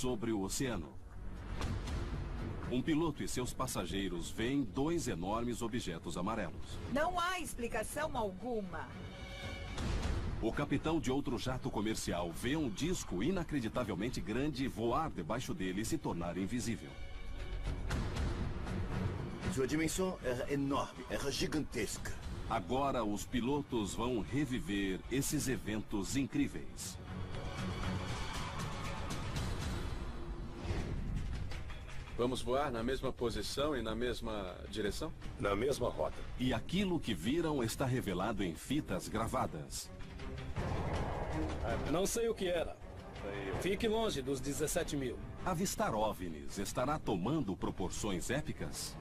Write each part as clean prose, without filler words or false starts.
sobre o oceano. Um piloto e seus passageiros veem dois enormes objetos amarelos. Não há explicação alguma. O capitão de outro jato comercial vê um disco inacreditavelmente grande voar debaixo dele e se tornar invisível. Sua dimensão era enorme, era gigantesca. Agora os pilotos vão reviver esses eventos incríveis. Vamos voar na mesma posição e na mesma direção? Na mesma rota. E aquilo que viram está revelado em fitas gravadas. Não sei o que era. Fique longe dos 17 mil. Avistar OVNIs estará tomando proporções épicas?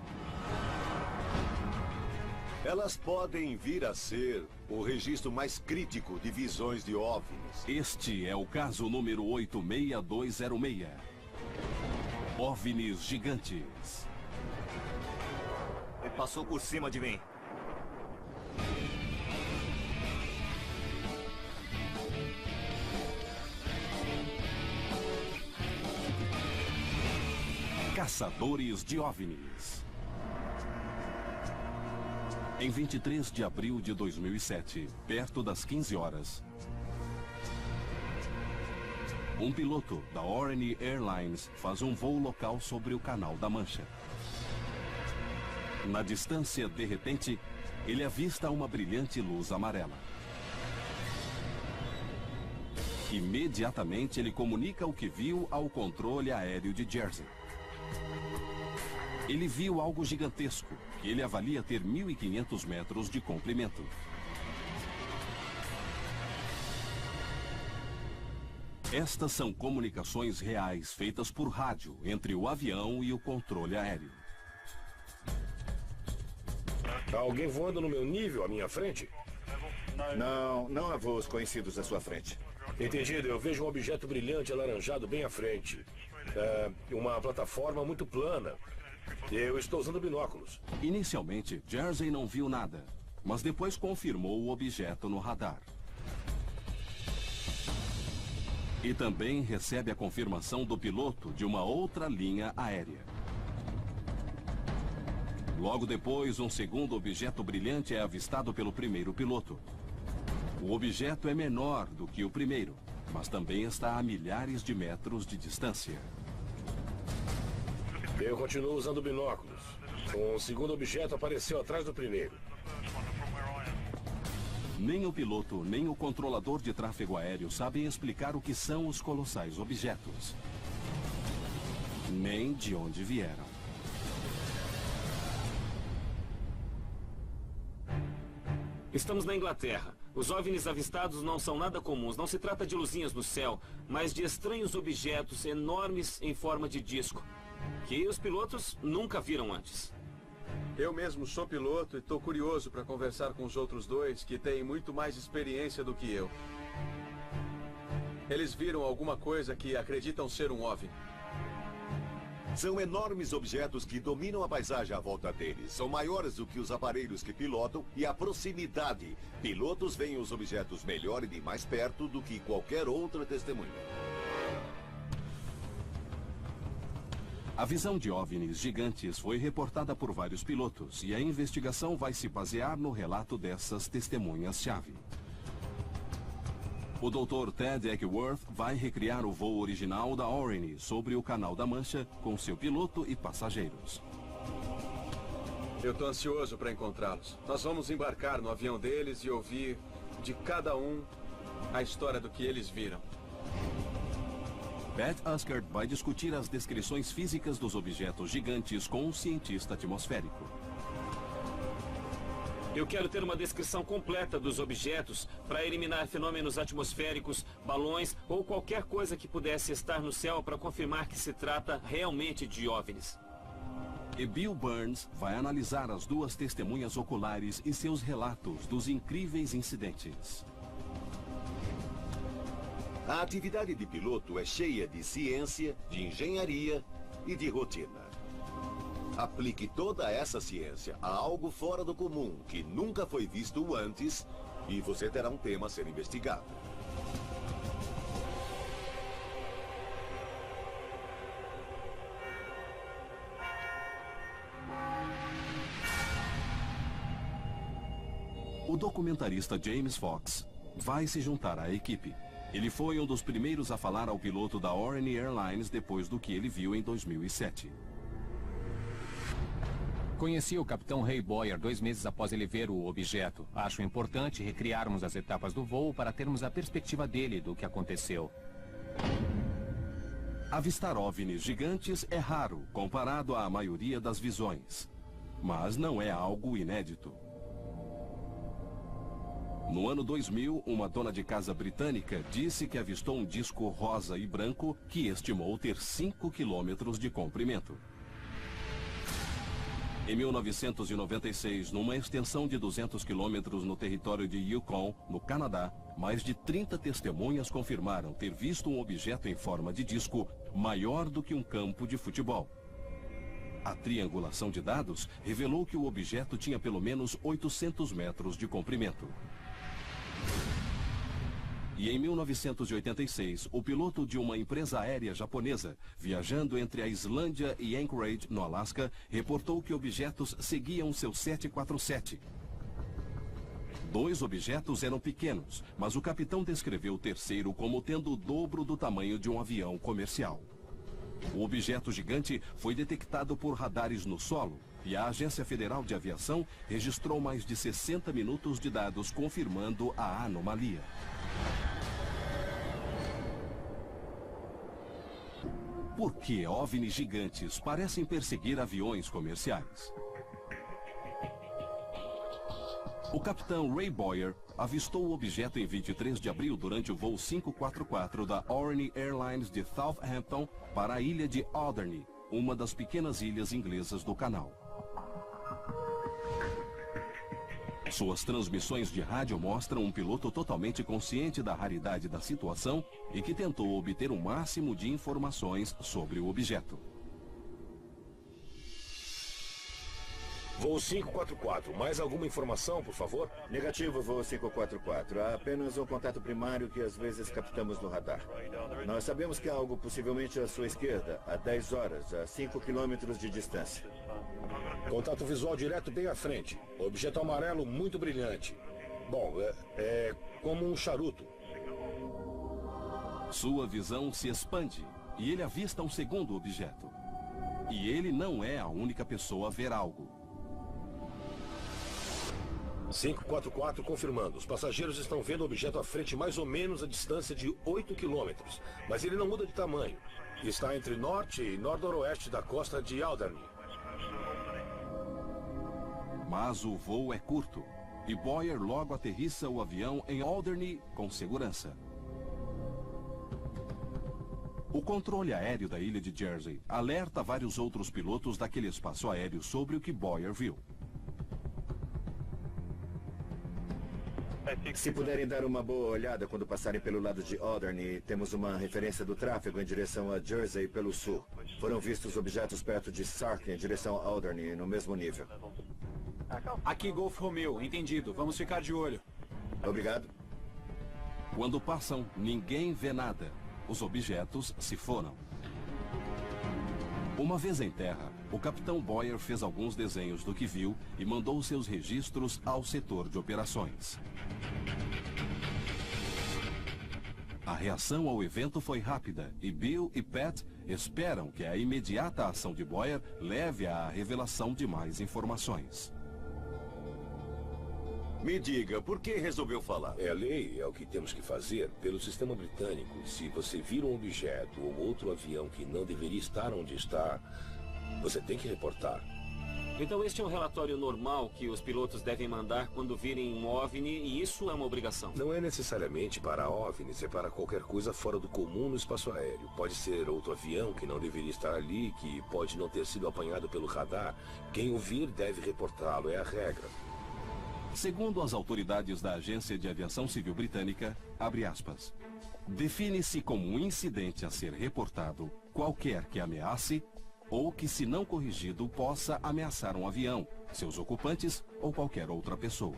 Elas podem vir a ser o registro mais crítico de visões de OVNIs. Este é o caso número 86206. OVNIs gigantes. Ele passou por cima de mim. Caçadores de OVNIs. Em 23 de abril de 2007, perto das 15 horas, um piloto da Orany Airlines faz um voo local sobre o Canal da Mancha. Na distância, de repente, ele avista uma brilhante luz amarela. Imediatamente, ele comunica o que viu ao controle aéreo de Jersey. Ele viu algo gigantesco, que ele avalia ter 1.500 metros de comprimento. Estas são comunicações reais feitas por rádio entre o avião e o controle aéreo. Há alguém voando no meu nível, à minha frente? Não há voos conhecidos à sua frente. Entendido, eu vejo um objeto brilhante alaranjado bem à frente. Uma plataforma muito plana. Eu estou usando binóculos. Inicialmente, Jersey não viu nada, mas depois confirmou o objeto no radar. E também recebe a confirmação do piloto de uma outra linha aérea. Logo depois, um segundo objeto brilhante é avistado pelo primeiro piloto. O objeto é menor do que o primeiro, mas também está a milhares de metros de distância. Eu continuo usando binóculos. Um segundo objeto apareceu atrás do primeiro. Nem o piloto, nem o controlador de tráfego aéreo sabem explicar o que são os colossais objetos. Nem de onde vieram. Estamos na Inglaterra. Os OVNIs avistados não são nada comuns. Não se trata de luzinhas no céu, mas de estranhos objetos enormes em forma de disco, que os pilotos nunca viram antes. Eu mesmo sou piloto e estou curioso para conversar com os outros dois que têm muito mais experiência do que eu. Eles viram alguma coisa que acreditam ser um OVNI. São enormes objetos que dominam a paisagem à volta deles. São maiores do que os aparelhos que pilotam e a proximidade. Pilotos veem os objetos melhor e de mais perto do que qualquer outra testemunha. A visão de OVNIs gigantes foi reportada por vários pilotos e a investigação vai se basear no relato dessas testemunhas-chave. O Dr. Ted Eckworth vai recriar o voo original da Orany sobre o Canal da Mancha com seu piloto e passageiros. Eu estou ansioso para encontrá-los. Nós vamos embarcar no avião deles e ouvir de cada um a história do que eles viram. Pat Uskert vai discutir as descrições físicas dos objetos gigantes com um cientista atmosférico. Eu quero ter uma descrição completa dos objetos para eliminar fenômenos atmosféricos, balões ou qualquer coisa que pudesse estar no céu para confirmar que se trata realmente de OVNIs. E Bill Burns vai analisar as duas testemunhas oculares e seus relatos dos incríveis incidentes. A atividade de piloto é cheia de ciência, de engenharia e de rotina. Aplique toda essa ciência a algo fora do comum, que nunca foi visto antes, e você terá um tema a ser investigado. O documentarista James Fox vai se juntar à equipe. Ele foi um dos primeiros a falar ao piloto da Orany Airlines depois do que ele viu em 2007. Conheci o capitão Ray Boyer 2 meses após ele ver o objeto. Acho importante recriarmos as etapas do voo para termos a perspectiva dele do que aconteceu. Avistar OVNIs gigantes é raro comparado à maioria das visões, mas não é algo inédito. No ano 2000, uma dona de casa britânica disse que avistou um disco rosa e branco que estimou ter 5 quilômetros de comprimento. Em 1996, numa extensão de 200 quilômetros no território de Yukon, no Canadá, mais de 30 testemunhas confirmaram ter visto um objeto em forma de disco maior do que um campo de futebol. A triangulação de dados revelou que o objeto tinha pelo menos 800 metros de comprimento. E em 1986, o piloto de uma empresa aérea japonesa, viajando entre a Islândia e Anchorage, no Alasca, reportou que objetos seguiam seu 747. 2 objetos eram pequenos, mas o capitão descreveu o terceiro como tendo o dobro do tamanho de um avião comercial. O objeto gigante foi detectado por radares no solo e a Agência Federal de Aviação registrou mais de 60 minutos de dados confirmando a anomalia. Por que OVNIs gigantes parecem perseguir aviões comerciais? O capitão Ray Boyer avistou o objeto em 23 de abril durante o voo 544 da Orany Airlines de Southampton para a ilha de Alderney, uma das pequenas ilhas inglesas do canal. Suas transmissões de rádio mostram um piloto totalmente consciente da raridade da situação e que tentou obter o máximo de informações sobre o objeto. Voo 544, mais alguma informação, por favor? Negativo, voo 544. Há apenas um contato primário que às vezes captamos no radar. Nós sabemos que há algo possivelmente à sua esquerda, a 10 horas, a 5 quilômetros de distância. Contato visual direto bem à frente. Objeto amarelo muito brilhante. Bom, é como um charuto. Sua visão se expande e ele avista um segundo objeto. E ele não é a única pessoa a ver algo. 544 confirmando. Os passageiros estão vendo o objeto à frente mais ou menos a distância de 8 quilômetros. Mas ele não muda de tamanho. Está entre norte e nordoroeste da costa de Alderney. Mas o voo é curto e Boyer logo aterrissa o avião em Alderney com segurança. O controle aéreo da ilha de Jersey alerta vários outros pilotos daquele espaço aéreo sobre o que Boyer viu. Se puderem dar uma boa olhada quando passarem pelo lado de Alderney, temos uma referência do tráfego em direção a Jersey pelo sul. Foram vistos objetos perto de Sark em direção a Alderney, no mesmo nível. Aqui Golf Romeo, entendido. Vamos ficar de olho. Obrigado. Quando passam, ninguém vê nada. Os objetos se foram. Uma vez em terra, o capitão Boyer fez alguns desenhos do que viu e mandou seus registros ao setor de operações. A reação ao evento foi rápida e Bill e Pat esperam que a imediata ação de Boyer leve à revelação de mais informações. Me diga, por que resolveu falar? É a lei, é o que temos que fazer. Pelo sistema britânico, se você vira um objeto ou outro avião que não deveria estar onde está, você tem que reportar. Então este é um relatório normal que os pilotos devem mandar quando virem um OVNI e isso é uma obrigação? Não é necessariamente para OVNIs, é para qualquer coisa fora do comum no espaço aéreo. Pode ser outro avião que não deveria estar ali, que pode não ter sido apanhado pelo radar. Quem o vir deve reportá-lo, é a regra. Segundo as autoridades da Agência de Aviação Civil Britânica, abre aspas, define-se como um incidente a ser reportado qualquer que ameace ou que, se não corrigido, possa ameaçar um avião, seus ocupantes ou qualquer outra pessoa.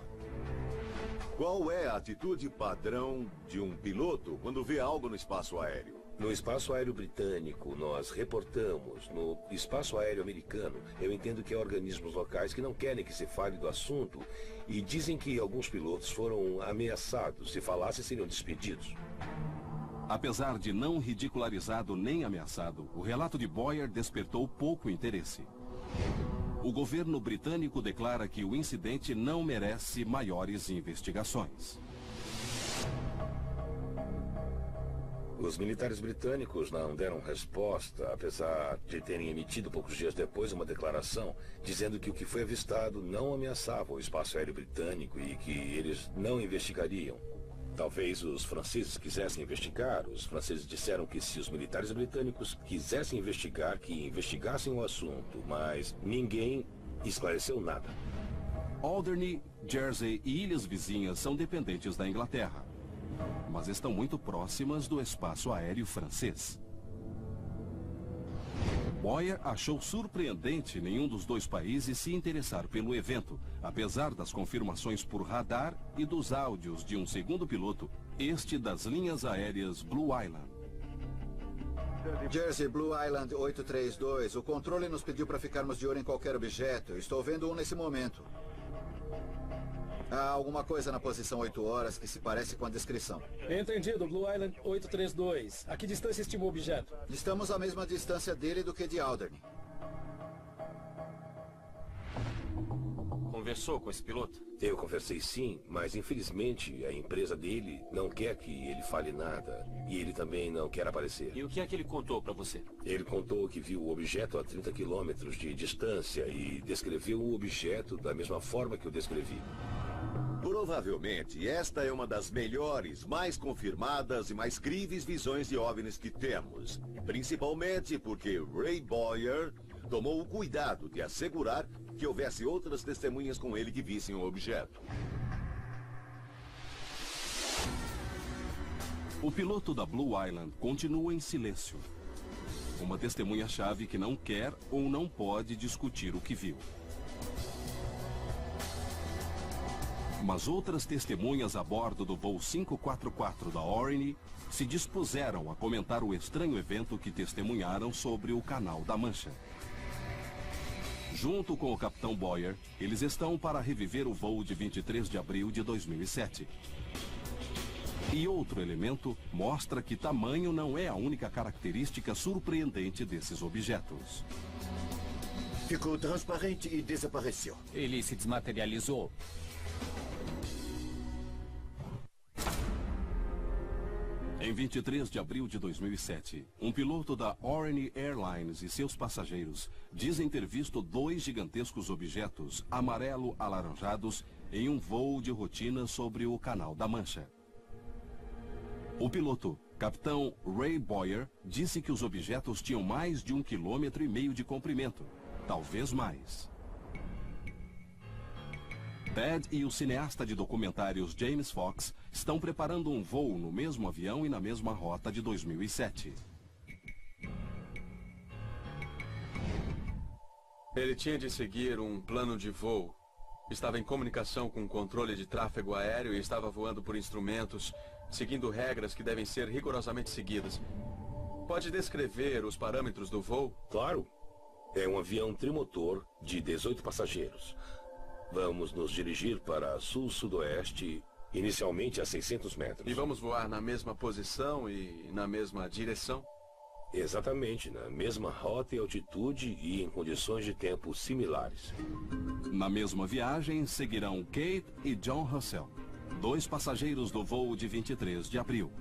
Qual é a atitude padrão de um piloto quando vê algo no espaço aéreo? No espaço aéreo britânico, nós reportamos. No espaço aéreo americano, eu entendo que há organismos locais que não querem que se fale do assunto e dizem que alguns pilotos foram ameaçados. Se falassem, seriam despedidos. Apesar de não ridicularizado nem ameaçado, o relato de Boyer despertou pouco interesse. O governo britânico declara que o incidente não merece maiores investigações. Os militares britânicos não deram resposta, apesar de terem emitido poucos dias depois uma declaração dizendo que o que foi avistado não ameaçava o espaço aéreo britânico e que eles não investigariam. Talvez os franceses quisessem investigar. Os franceses disseram que se os militares britânicos quisessem investigar, que investigassem o assunto, mas ninguém esclareceu nada. Alderney, Jersey e ilhas vizinhas são dependentes da Inglaterra, mas estão muito próximas do espaço aéreo francês. Boyer achou surpreendente nenhum dos dois países se interessar pelo evento, apesar das confirmações por radar e dos áudios de um segundo piloto, este das linhas aéreas Blue Island. Jersey, Blue Island 832. O controle nos pediu para ficarmos de olho em qualquer objeto. Estou vendo um nesse momento. Há alguma coisa na posição 8 horas que se parece com a descrição. Entendido, Blue Island 832. A que distância estima o objeto? Estamos à mesma distância dele do que de Alderney. Conversou com esse piloto? Eu conversei sim, mas infelizmente a empresa dele não quer que ele fale nada. E ele também não quer aparecer. E o que é que ele contou para você? Ele contou que viu o objeto a 30 quilômetros de distância e descreveu o objeto da mesma forma que eu descrevi. Provavelmente, esta é uma das melhores, mais confirmadas e mais críveis visões de OVNIs que temos. Principalmente porque Ray Boyer tomou o cuidado de assegurar que houvesse outras testemunhas com ele que vissem o objeto. O piloto da Blue Island continua em silêncio. Uma testemunha-chave que não quer ou não pode discutir o que viu. Mas outras testemunhas a bordo do voo 544 da Orne se dispuseram a comentar o estranho evento que testemunharam sobre o Canal da Mancha. Junto com o capitão Boyer, eles estão para reviver o voo de 23 de abril de 2007. E outro elemento mostra que tamanho não é a única característica surpreendente desses objetos. Ficou transparente e desapareceu. Ele se desmaterializou. Em 23 de abril de 2007, um piloto da Orne Airlines e seus passageiros dizem ter visto 2 gigantescos objetos amarelo-alaranjados em um voo de rotina sobre o Canal da Mancha. O piloto, capitão Ray Boyer, disse que os objetos tinham mais de 1,5 km de comprimento, talvez mais. Ted e o cineasta de documentários James Fox estão preparando um voo no mesmo avião e na mesma rota de 2007. Ele tinha de seguir um plano de voo. Estava em comunicação com o controle de tráfego aéreo e estava voando por instrumentos, seguindo regras que devem ser rigorosamente seguidas. Pode descrever os parâmetros do voo? Claro. É um avião trimotor de 18 passageiros. Vamos nos dirigir para sul-sudoeste, inicialmente a 600 metros. E vamos voar na mesma posição e na mesma direção? Exatamente, na mesma rota e altitude e em condições de tempo similares. Na mesma viagem, seguirão Kate e John Russell, 2 passageiros do voo de 23 de abril.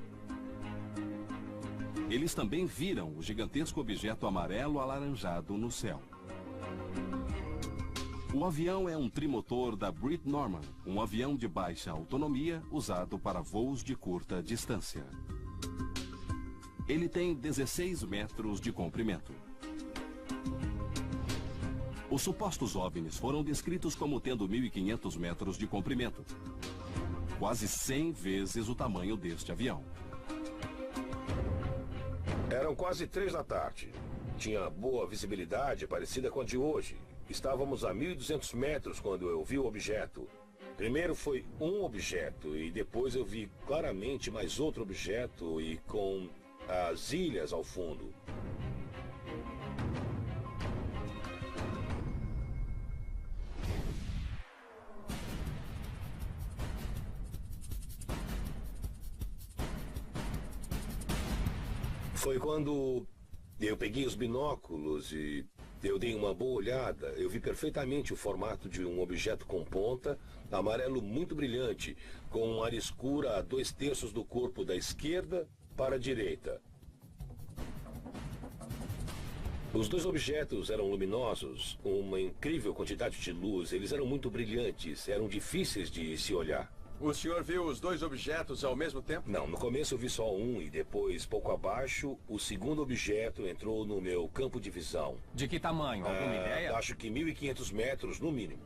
Eles também viram o gigantesco objeto amarelo-alaranjado no céu. O avião é um trimotor da Brit Norman, um avião de baixa autonomia usado para voos de curta distância. Ele tem 16 metros de comprimento. Os supostos OVNIs foram descritos como tendo 1.500 metros de comprimento, quase 100 vezes o tamanho deste avião. Eram quase 3 da tarde. Tinha boa visibilidade, parecida com a de hoje. Estávamos a 1.200 metros quando eu vi o objeto. Primeiro foi um objeto e depois eu vi claramente mais outro objeto e com as ilhas ao fundo. Foi quando eu peguei os binóculos e eu dei uma boa olhada. Eu vi perfeitamente o formato de um objeto com ponta, amarelo muito brilhante, com uma área escura a 2/3 do corpo da esquerda para a direita. Os dois objetos eram luminosos, uma incrível quantidade de luz. Eles eram muito brilhantes, eram difíceis de se olhar. O senhor viu os dois objetos ao mesmo tempo? Não, no começo eu vi só um e depois, pouco abaixo, o segundo objeto entrou no meu campo de visão. De que tamanho? Alguma ideia? Acho que 1.500 metros no mínimo.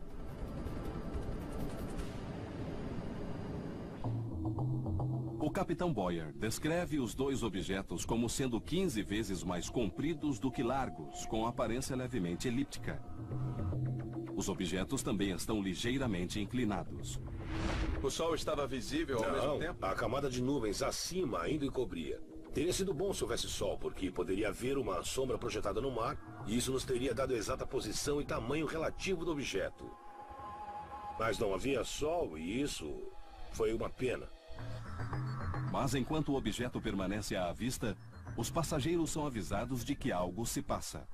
O capitão Boyer descreve os dois objetos como sendo 15 vezes mais compridos do que largos, com aparência levemente elíptica. Os objetos também estão ligeiramente inclinados. O sol estava visível ao mesmo tempo? A camada de nuvens acima ainda encobria. Teria sido bom se houvesse sol, porque poderia haver uma sombra projetada no mar, e isso nos teria dado a exata posição e tamanho relativo do objeto. Mas não havia sol, e isso foi uma pena. Mas enquanto o objeto permanece à vista, os passageiros são avisados de que algo se passa.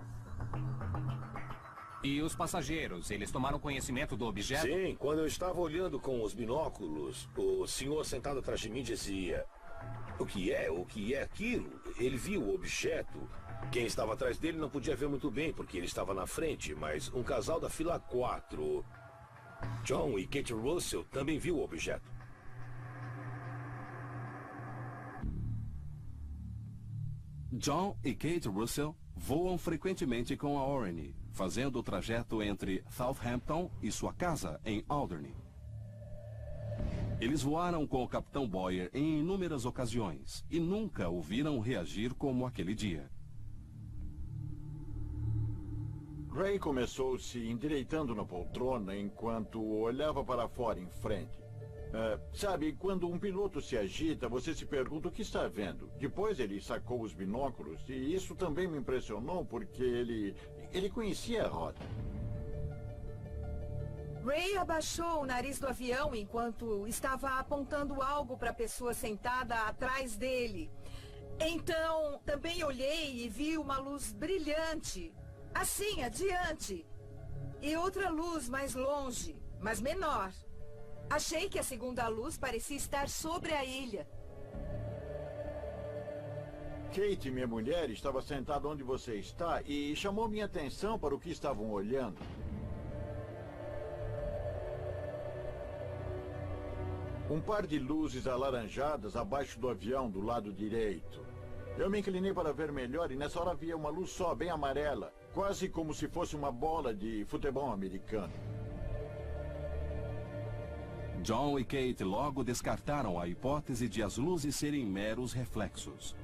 E os passageiros, eles tomaram conhecimento do objeto? Sim, quando eu estava olhando com os binóculos, o senhor sentado atrás de mim dizia: O que é aquilo? Ele viu o objeto. Quem estava atrás dele não podia ver muito bem, porque ele estava na frente, mas um casal da fila 4, John e Kate Russell, também viu o objeto. John e Kate Russell voam frequentemente com a Orne, fazendo o trajeto entre Southampton e sua casa em Alderney. Eles voaram com o capitão Boyer em inúmeras ocasiões e nunca o viram reagir como aquele dia. Ray começou se endireitando na poltrona enquanto olhava para fora em frente. Sabe, quando um piloto se agita, você se pergunta o que está vendo. Depois ele sacou os binóculos e isso também me impressionou porque ele conhecia a rota. Ray abaixou o nariz do avião enquanto estava apontando algo para a pessoa sentada atrás dele. Então, também olhei e vi uma luz brilhante, assim, adiante. E outra luz mais longe, mas menor. Achei que a segunda luz parecia estar sobre a ilha. Kate, minha mulher, estava sentada onde você está e chamou minha atenção para o que estavam olhando. Um par de luzes alaranjadas abaixo do avião do lado direito. Eu me inclinei para ver melhor e nessa hora havia uma luz só, bem amarela, quase como se fosse uma bola de futebol americano. John e Kate logo descartaram a hipótese de as luzes serem meros reflexos.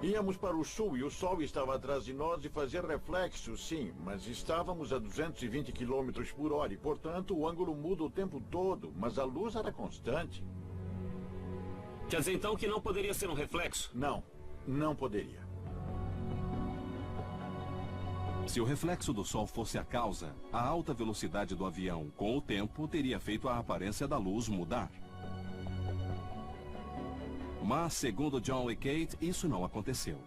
Íamos para o sul e o sol estava atrás de nós e fazia reflexo, sim, mas estávamos a 220 km por hora e, portanto, o ângulo muda o tempo todo, mas a luz era constante. Quer dizer então que não poderia ser um reflexo? Não, não poderia. Se o reflexo do sol fosse a causa, a alta velocidade do avião, com o tempo, teria feito a aparência da luz mudar. Mas, segundo John e Kate, isso não aconteceu.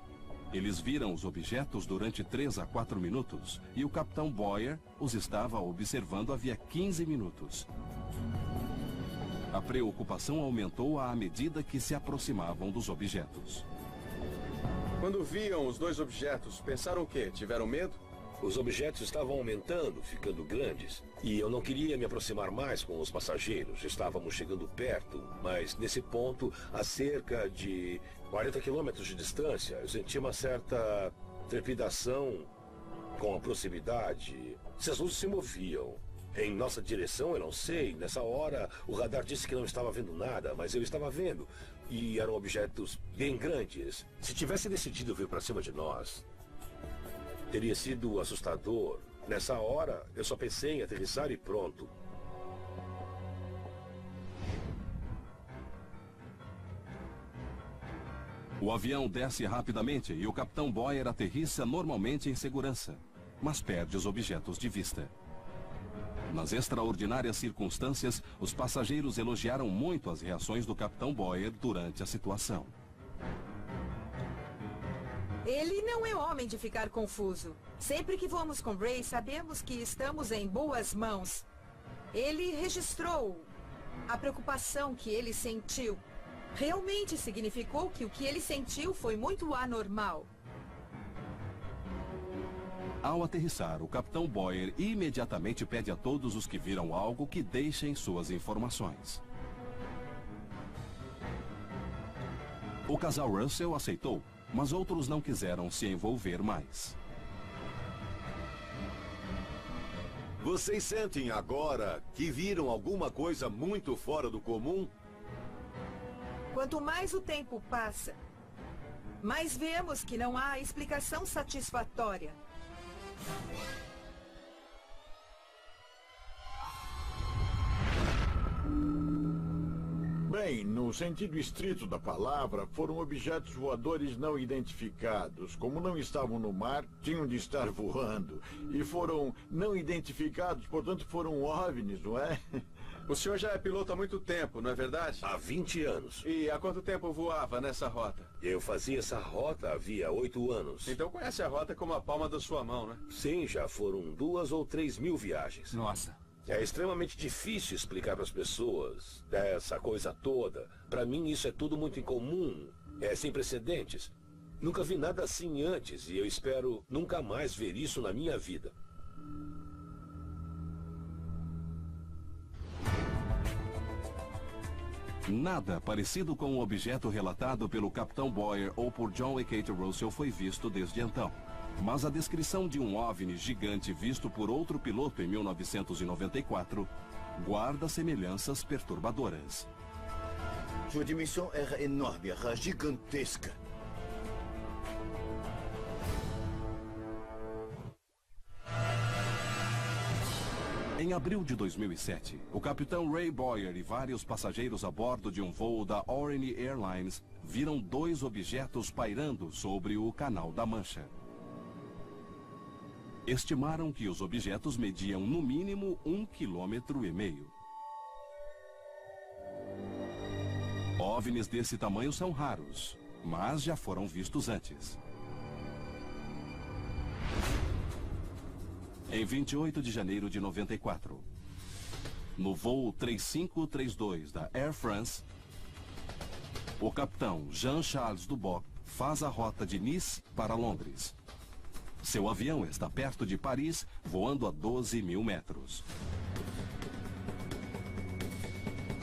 Eles viram os objetos durante 3 a 4 minutos e o capitão Boyer os estava observando havia 15 minutos. A preocupação aumentou à medida que se aproximavam dos objetos. Quando viam os dois objetos, pensaram o quê? Tiveram medo? Os objetos estavam aumentando, ficando grandes. E eu não queria me aproximar mais com os passageiros. Estávamos chegando perto, mas nesse ponto, a cerca de 40 quilômetros de distância, eu senti uma certa trepidação com a proximidade. Se as luzes se moviam em nossa direção, eu não sei. Nessa hora, o radar disse que não estava vendo nada, mas eu estava vendo. E eram objetos bem grandes. Se tivesse decidido vir para cima de nós, teria sido assustador. Nessa hora, eu só pensei em aterrissar e pronto. O avião desce rapidamente e o capitão Boyer aterrissa normalmente em segurança, mas perde os objetos de vista. Nas extraordinárias circunstâncias, os passageiros elogiaram muito as reações do capitão Boyer durante a situação. Ele não é homem de ficar confuso. Sempre que vamos com Ray, sabemos que estamos em boas mãos. Ele registrou a preocupação que ele sentiu. Realmente significou que o que ele sentiu foi muito anormal. Ao aterrissar, o capitão Boyer imediatamente pede a todos os que viram algo que deixem suas informações. O casal Russell aceitou, mas outros não quiseram se envolver mais. Vocês sentem agora que viram alguma coisa muito fora do comum? Quanto mais o tempo passa, mais vemos que não há explicação satisfatória. Bem, no sentido estrito da palavra, foram objetos voadores não identificados. Como não estavam no mar, tinham de estar voando. E foram não identificados, portanto foram OVNIs, não é? O senhor já é piloto há muito tempo, não é verdade? Há 20 anos. E há quanto tempo voava nessa rota? Eu fazia essa rota havia 8 anos. Então conhece a rota como a palma da sua mão, né? Sim, já foram 2 ou 3 mil viagens. Nossa. É extremamente difícil explicar para as pessoas essa coisa toda. Para mim isso é tudo muito incomum, é sem precedentes. Nunca vi nada assim antes e eu espero nunca mais ver isso na minha vida. Nada parecido com o objeto relatado pelo capitão Boyer ou por John e Kate Russell foi visto desde então. Mas a descrição de um OVNI gigante visto por outro piloto em 1994 guarda semelhanças perturbadoras. Sua dimensão era enorme, era gigantesca. Em abril de 2007, o capitão Ray Boyer e vários passageiros a bordo de um voo da Orient Airlines viram 2 objetos pairando sobre o Canal da Mancha. Estimaram que os objetos mediam no mínimo 1,5 km. OVNIs desse tamanho são raros, mas já foram vistos antes. Em 28 de janeiro de 94, no voo 3532 da Air France, o capitão Jean-Charles Duboc faz a rota de Nice para Londres. Seu avião está perto de Paris, voando a 12 mil metros.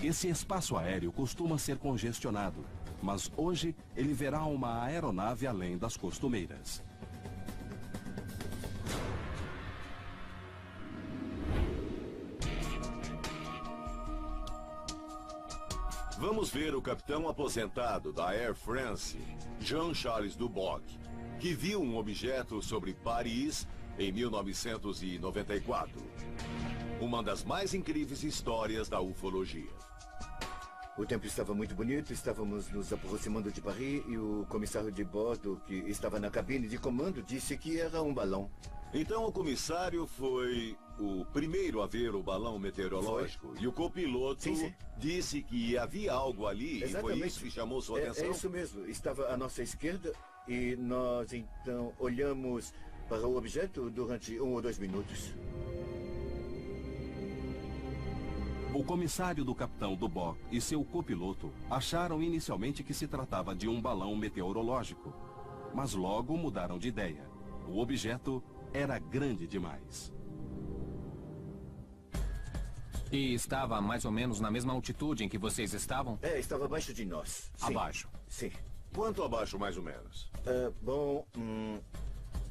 Esse espaço aéreo costuma ser congestionado, mas hoje ele verá uma aeronave além das costumeiras. Vamos ver o capitão aposentado da Air France, Jean-Charles Duboc, que viu um objeto sobre Paris em 1994. Uma das mais incríveis histórias da ufologia. O tempo estava muito bonito, estávamos nos aproximando de Paris e o comissário de bordo, que estava na cabine de comando, disse que era um balão. Então o comissário foi o primeiro a ver o balão meteorológico. Foi. E o copiloto disse que havia algo ali. Exatamente. E foi isso que chamou sua atenção? É isso mesmo. Estava à nossa esquerda e nós então olhamos para o objeto durante 1 ou 2 minutos. O comissário do capitão Duboc e seu copiloto acharam inicialmente que se tratava de um balão meteorológico, mas logo mudaram de ideia. O objeto era grande demais. E estava mais ou menos na mesma altitude em que vocês estavam? Estava abaixo de nós. Sim. Abaixo? Sim. Quanto abaixo, mais ou menos?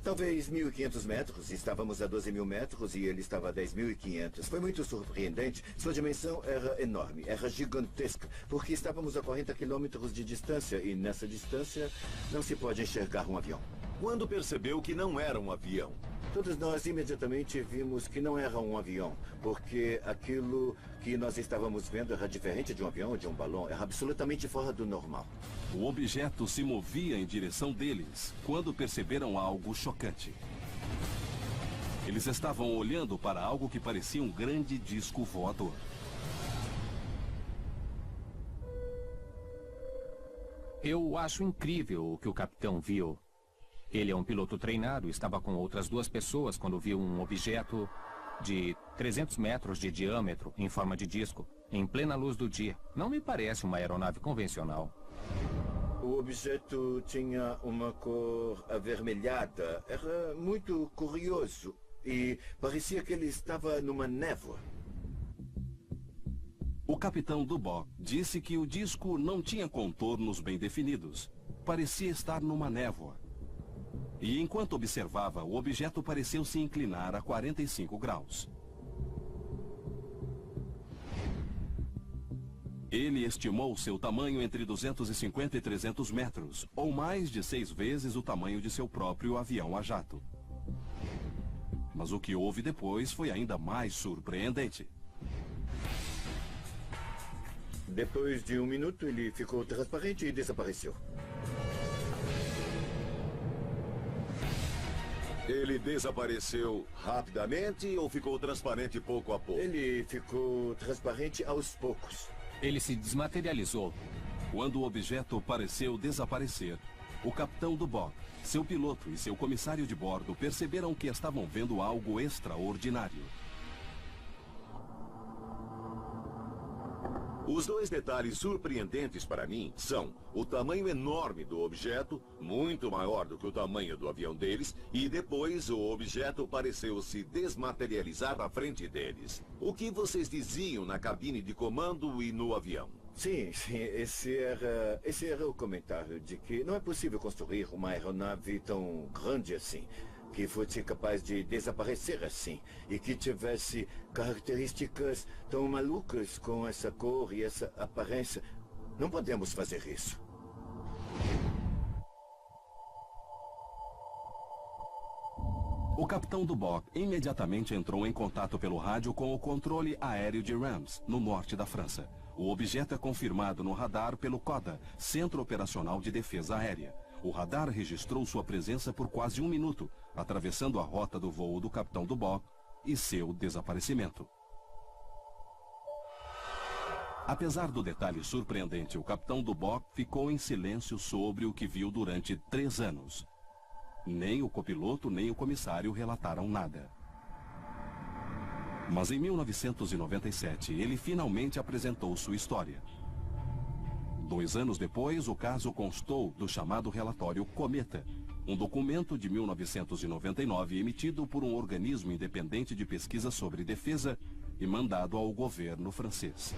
Talvez 1.500 metros. Estávamos a 12 mil metros e ele estava a 10.500. Foi muito surpreendente. Sua dimensão era enorme, era gigantesca, porque estávamos a 40 quilômetros de distância e nessa distância não se pode enxergar um avião. Quando percebeu que não era um avião? Todos nós imediatamente vimos que não era um avião, porque aquilo que nós estávamos vendo era diferente de um avião ou de um balão, era absolutamente fora do normal. O objeto se movia em direção deles quando perceberam algo chocante. Eles estavam olhando para algo que parecia um grande disco voador. Eu acho incrível o que o capitão viu. Ele é um piloto treinado, estava com outras 2 pessoas quando viu um objeto de 300 metros de diâmetro em forma de disco, em plena luz do dia. Não me parece uma aeronave convencional. O objeto tinha uma cor avermelhada. Era muito curioso e parecia que ele estava numa névoa. O capitão Duboc disse que o disco não tinha contornos bem definidos. Parecia estar numa névoa. E enquanto observava, o objeto pareceu se inclinar a 45 graus. Ele estimou seu tamanho entre 250 e 300 metros, ou mais de 6 vezes o tamanho de seu próprio avião a jato. Mas o que houve depois foi ainda mais surpreendente. Depois de 1 minuto, ele ficou transparente e desapareceu. Ele desapareceu rapidamente ou ficou transparente pouco a pouco? Ele ficou transparente aos poucos. Ele se desmaterializou. Quando o objeto pareceu desaparecer, o capitão Duboc, seu piloto e seu comissário de bordo perceberam que estavam vendo algo extraordinário. Os 2 detalhes surpreendentes para mim são o tamanho enorme do objeto, muito maior do que o tamanho do avião deles, e depois o objeto pareceu se desmaterializar à frente deles. O que vocês diziam na cabine de comando e no avião? Sim, esse era o comentário de que não é possível construir uma aeronave tão grande assim, que fosse capaz de desaparecer assim e que tivesse características tão malucas com essa cor e essa aparência. Não podemos fazer isso. O capitão Duboc imediatamente entrou em contato pelo rádio com o controle aéreo de Reims, no norte da França. O objeto é confirmado no radar pelo CODA, Centro Operacional de Defesa Aérea. O radar registrou sua presença por quase 1 minuto, atravessando a rota do voo do capitão Duboc e seu desaparecimento. Apesar do detalhe surpreendente, o capitão Duboc ficou em silêncio sobre o que viu durante 3 anos. Nem o copiloto nem o comissário relataram nada. Mas em 1997, ele finalmente apresentou sua história. 2 anos depois, o caso constou do chamado relatório Cometa, um documento de 1999 emitido por um organismo independente de pesquisa sobre defesa e mandado ao governo francês.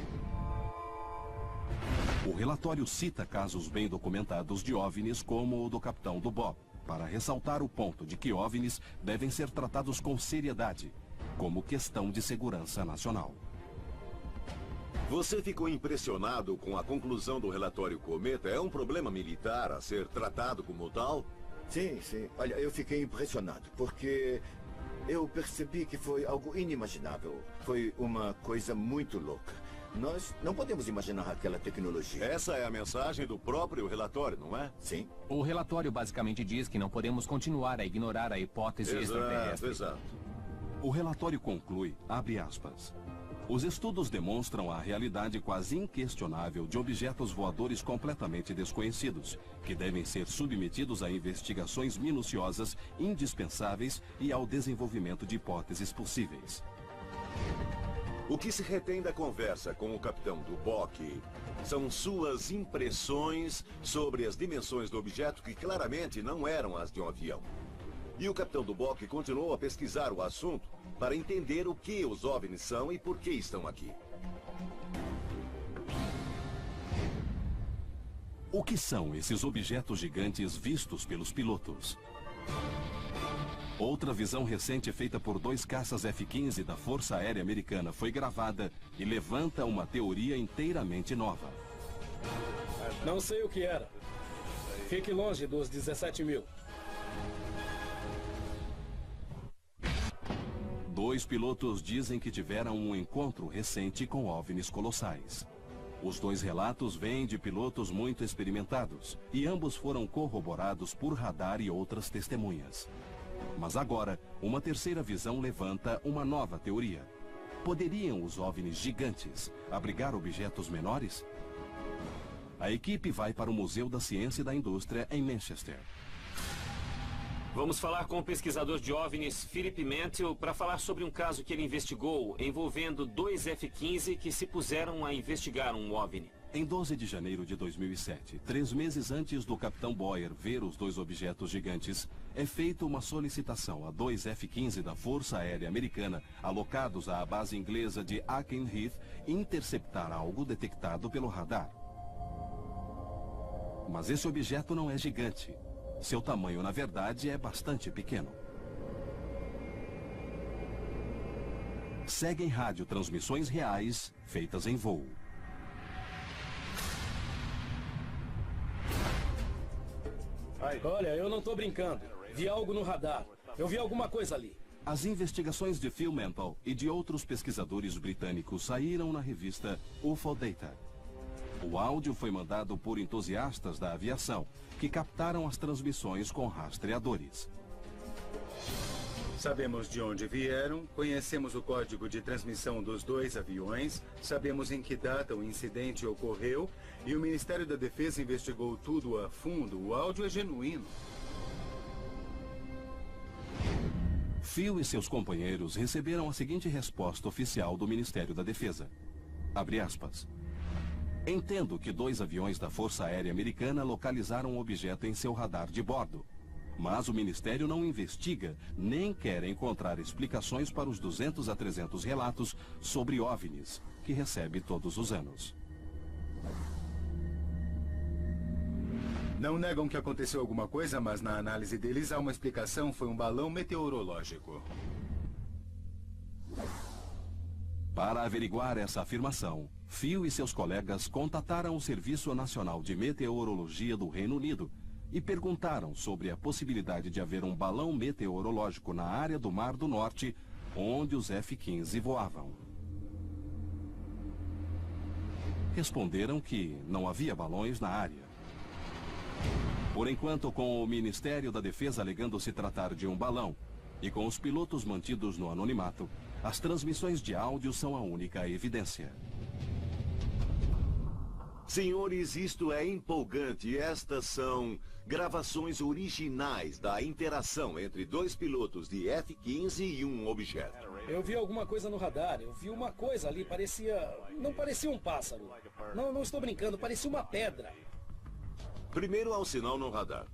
O relatório cita casos bem documentados de OVNIs como o do capitão Duboc, para ressaltar o ponto de que OVNIs devem ser tratados com seriedade, como questão de segurança nacional. Você ficou impressionado com a conclusão do relatório Cometa? É um problema militar a ser tratado como tal? Sim. Olha, eu fiquei impressionado, porque eu percebi que foi algo inimaginável. Foi uma coisa muito louca. Nós não podemos imaginar aquela tecnologia. Essa é a mensagem do próprio relatório, não é? Sim. O relatório basicamente diz que não podemos continuar a ignorar a hipótese extraterrestre. Exato. O relatório conclui, abre aspas, os estudos demonstram a realidade quase inquestionável de objetos voadores completamente desconhecidos, que devem ser submetidos a investigações minuciosas, indispensáveis e ao desenvolvimento de hipóteses possíveis. O que se retém da conversa com o capitão Duboc são suas impressões sobre as dimensões do objeto que claramente não eram as de um avião. E o capitão Duboc continuou a pesquisar o assunto para entender o que os OVNIs são e por que estão aqui. O que são esses objetos gigantes vistos pelos pilotos? Outra visão recente feita por 2 caças F-15 da Força Aérea Americana foi gravada e levanta uma teoria inteiramente nova. Não sei o que era. Fique longe dos 17 mil. 2 pilotos dizem que tiveram um encontro recente com OVNIs colossais. Os 2 relatos vêm de pilotos muito experimentados e ambos foram corroborados por radar e outras testemunhas. Mas agora, uma terceira visão levanta uma nova teoria. Poderiam os OVNIs gigantes abrigar objetos menores? A equipe vai para o Museu da Ciência e da Indústria em Manchester. Vamos falar com o pesquisador de OVNIs, Philip Mantle, para falar sobre um caso que ele investigou envolvendo 2 F-15 que se puseram a investigar um OVNI. Em 12 de janeiro de 2007, 3 meses antes do capitão Boyer ver os 2 objetos gigantes, é feita uma solicitação a 2 F-15 da Força Aérea Americana, alocados à base inglesa de Aken Heath, interceptar algo detectado pelo radar. Mas esse objeto não é gigante. Seu tamanho, na verdade, é bastante pequeno. Seguem radiotransmissões reais feitas em voo. Olha, eu não tô brincando. Vi algo no radar. Eu vi alguma coisa ali. As investigações de Phil Mantle e de outros pesquisadores britânicos saíram na revista UFO Data. O áudio foi mandado por entusiastas da aviação, que captaram as transmissões com rastreadores. Sabemos de onde vieram, conhecemos o código de transmissão dos 2 aviões, sabemos em que data o incidente ocorreu e o Ministério da Defesa investigou tudo a fundo. O áudio é genuíno. Phil e seus companheiros receberam a seguinte resposta oficial do Ministério da Defesa. Abre aspas. Entendo que 2 aviões da Força Aérea Americana localizaram um objeto em seu radar de bordo. Mas o Ministério não investiga, nem quer encontrar explicações para os 200 a 300 relatos sobre OVNIs, que recebe todos os anos. Não negam que aconteceu alguma coisa, mas na análise deles há uma explicação, foi um balão meteorológico. Para averiguar essa afirmação, Phil e seus colegas contataram o Serviço Nacional de Meteorologia do Reino Unido e perguntaram sobre a possibilidade de haver um balão meteorológico na área do Mar do Norte, onde os F-15 voavam. Responderam que não havia balões na área. Por enquanto, com o Ministério da Defesa alegando se tratar de um balão e com os pilotos mantidos no anonimato, as transmissões de áudio são a única evidência. Senhores, isto é empolgante. Estas são gravações originais da interação entre 2 pilotos de F-15 e um objeto. Eu vi alguma coisa no radar. Eu vi uma coisa ali, parecia... Não parecia um pássaro. Não estou brincando, parecia uma pedra. Primeiro há um sinal no radar.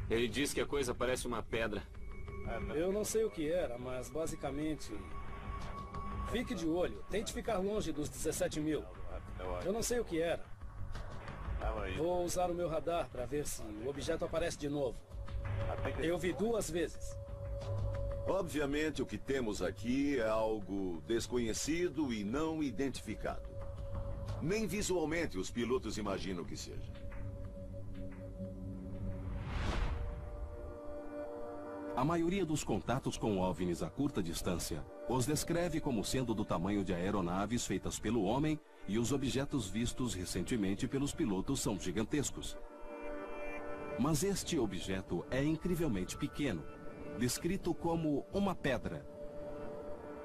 Ele diz que a coisa parece uma pedra. Eu não sei o que era, mas basicamente... Fique de olho, tente ficar longe dos 17 mil. Eu não sei o que era. Vou usar o meu radar para ver se o objeto aparece de novo. Eu vi 2 vezes. Obviamente, o que temos aqui é algo desconhecido e não identificado. Nem visualmente os pilotos imaginam que seja. A maioria dos contatos com OVNIs a curta distância os descreve como sendo do tamanho de aeronaves feitas pelo homem, e os objetos vistos recentemente pelos pilotos são gigantescos. Mas este objeto é incrivelmente pequeno, descrito como uma pedra.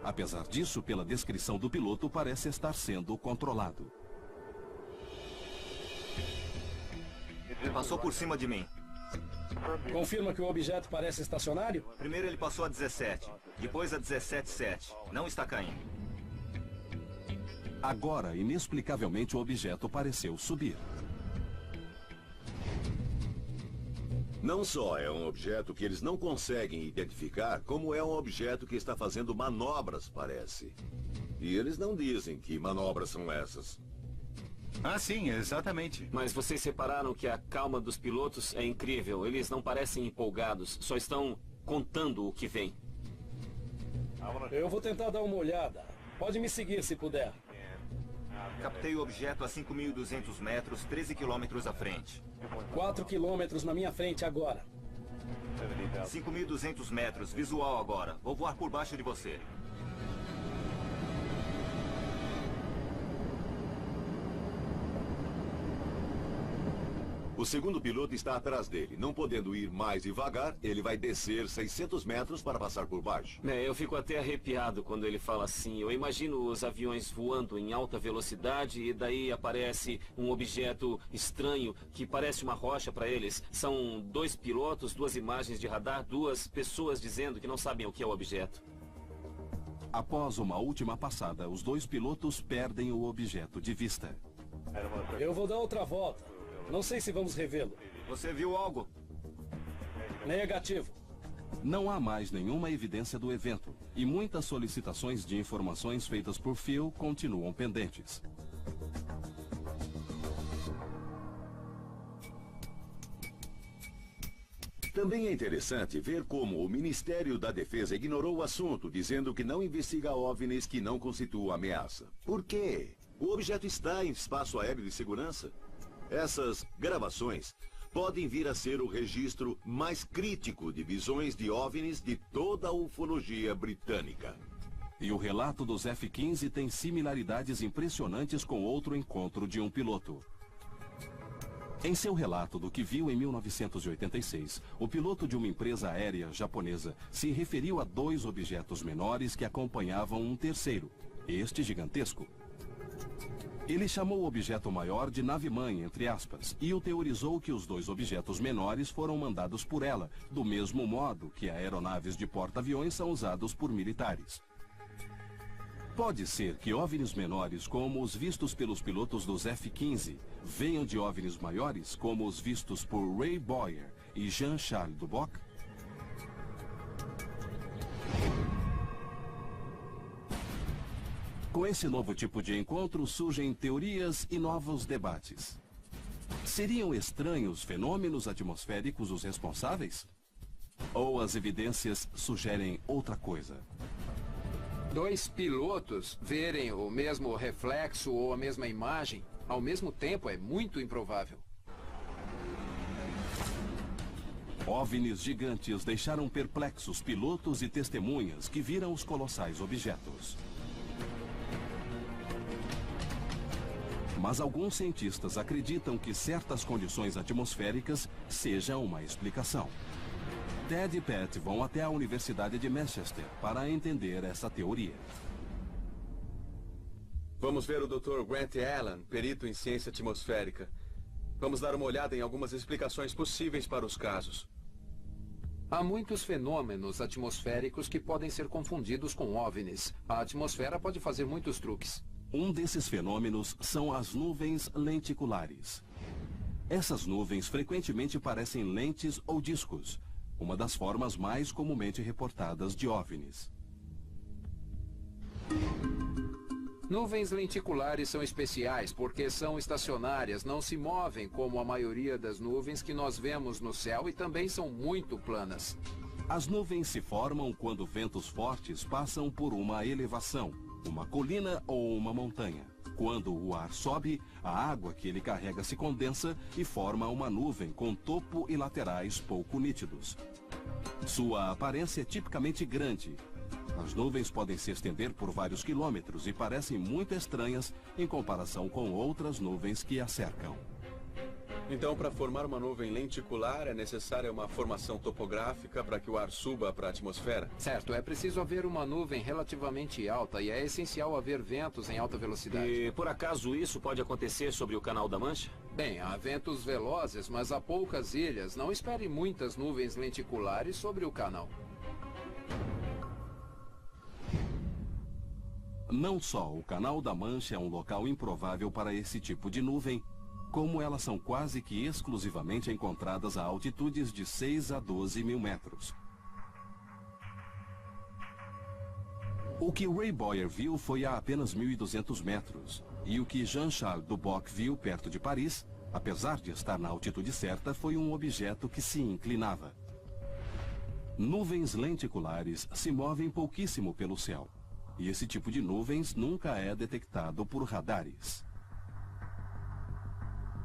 Apesar disso, pela descrição do piloto, parece estar sendo controlado. Passou por cima de mim. Confirma que o objeto parece estacionário? Primeiro ele passou a 17, depois a 17,7. Não está caindo. Agora, inexplicavelmente, o objeto pareceu subir. Não só é um objeto que eles não conseguem identificar, como é um objeto que está fazendo manobras, parece. E eles não dizem que manobras são essas. Ah, sim, exatamente. Mas vocês repararam que a calma dos pilotos é incrível. Eles não parecem empolgados, só estão contando o que vem. Eu vou tentar dar uma olhada. Pode me seguir se puder. Captei o objeto a 5.200 metros, 13 quilômetros à frente. 4 quilômetros na minha frente agora. 5.200 metros, visual agora. Vou voar por baixo de você. O segundo piloto está atrás dele. Não podendo ir mais devagar, ele vai descer 600 metros para passar por baixo. Eu fico até arrepiado quando ele fala assim. Eu imagino os aviões voando em alta velocidade e daí aparece um objeto estranho que parece uma rocha para eles. São 2 pilotos, 2 imagens de radar, 2 pessoas dizendo que não sabem o que é o objeto. Após uma última passada, os 2 pilotos perdem o objeto de vista. Eu vou dar outra volta. Não sei se vamos revê-lo. Você viu algo? Negativo. Não há mais nenhuma evidência do evento, e muitas solicitações de informações feitas por Phil continuam pendentes. Também é interessante ver como o Ministério da Defesa ignorou o assunto, dizendo que não investiga OVNIs que não constituam ameaça. Por quê? O objeto está em espaço aéreo de segurança. Essas gravações podem vir a ser o registro mais crítico de visões de OVNIs de toda a ufologia britânica. E o relato dos F-15 tem similaridades impressionantes com outro encontro de um piloto. Em seu relato do que viu em 1986, o piloto de uma empresa aérea japonesa se referiu a 2 objetos menores que acompanhavam um terceiro, este gigantesco. Ele chamou o objeto maior de nave-mãe, entre aspas, e o teorizou que os 2 objetos menores foram mandados por ela, do mesmo modo que aeronaves de porta-aviões são usados por militares. Pode ser que OVNIs menores, como os vistos pelos pilotos dos F-15, venham de OVNIs maiores, como os vistos por Ray Boyer e Jean-Charles Duboc? Com esse novo tipo de encontro surgem teorias e novos debates. Seriam estranhos fenômenos atmosféricos os responsáveis? Ou as evidências sugerem outra coisa? 2 pilotos verem o mesmo reflexo ou a mesma imagem ao mesmo tempo é muito improvável. OVNIs gigantes deixaram perplexos pilotos e testemunhas que viram os colossais objetos. Mas alguns cientistas acreditam que certas condições atmosféricas sejam uma explicação. Ted e Pat vão até a Universidade de Manchester para entender essa teoria. Vamos ver o Dr. Grant Allen, perito em ciência atmosférica. Vamos dar uma olhada em algumas explicações possíveis para os casos. Há muitos fenômenos atmosféricos que podem ser confundidos com OVNIs. A atmosfera pode fazer muitos truques. Um desses fenômenos são as nuvens lenticulares. Essas nuvens frequentemente parecem lentes ou discos, uma das formas mais comumente reportadas de OVNIs. Nuvens lenticulares são especiais porque são estacionárias, não se movem como a maioria das nuvens que nós vemos no céu e também são muito planas. As nuvens se formam quando ventos fortes passam por uma elevação, uma colina ou uma montanha. Quando o ar sobe, a água que ele carrega se condensa e forma uma nuvem com topo e laterais pouco nítidos. Sua aparência é tipicamente grande. As nuvens podem se estender por vários quilômetros e parecem muito estranhas em comparação com outras nuvens que a cercam. Então, para formar uma nuvem lenticular, é necessária uma formação topográfica para que o ar suba para a atmosfera? Certo, é preciso haver uma nuvem relativamente alta e é essencial haver ventos em alta velocidade. E, por acaso, isso pode acontecer sobre o Canal da Mancha? Bem, há ventos velozes, mas há poucas ilhas. Não espere muitas nuvens lenticulares sobre o canal. Não só o Canal da Mancha é um local improvável para esse tipo de nuvem, como elas são quase que exclusivamente encontradas a altitudes de 6 a 12 mil metros. O que Ray Boyer viu foi a apenas 1.200 metros, e o que Jean-Charles Duboc viu perto de Paris, apesar de estar na altitude certa, foi um objeto que se inclinava. Nuvens lenticulares se movem pouquíssimo pelo céu, e esse tipo de nuvens nunca é detectado por radares.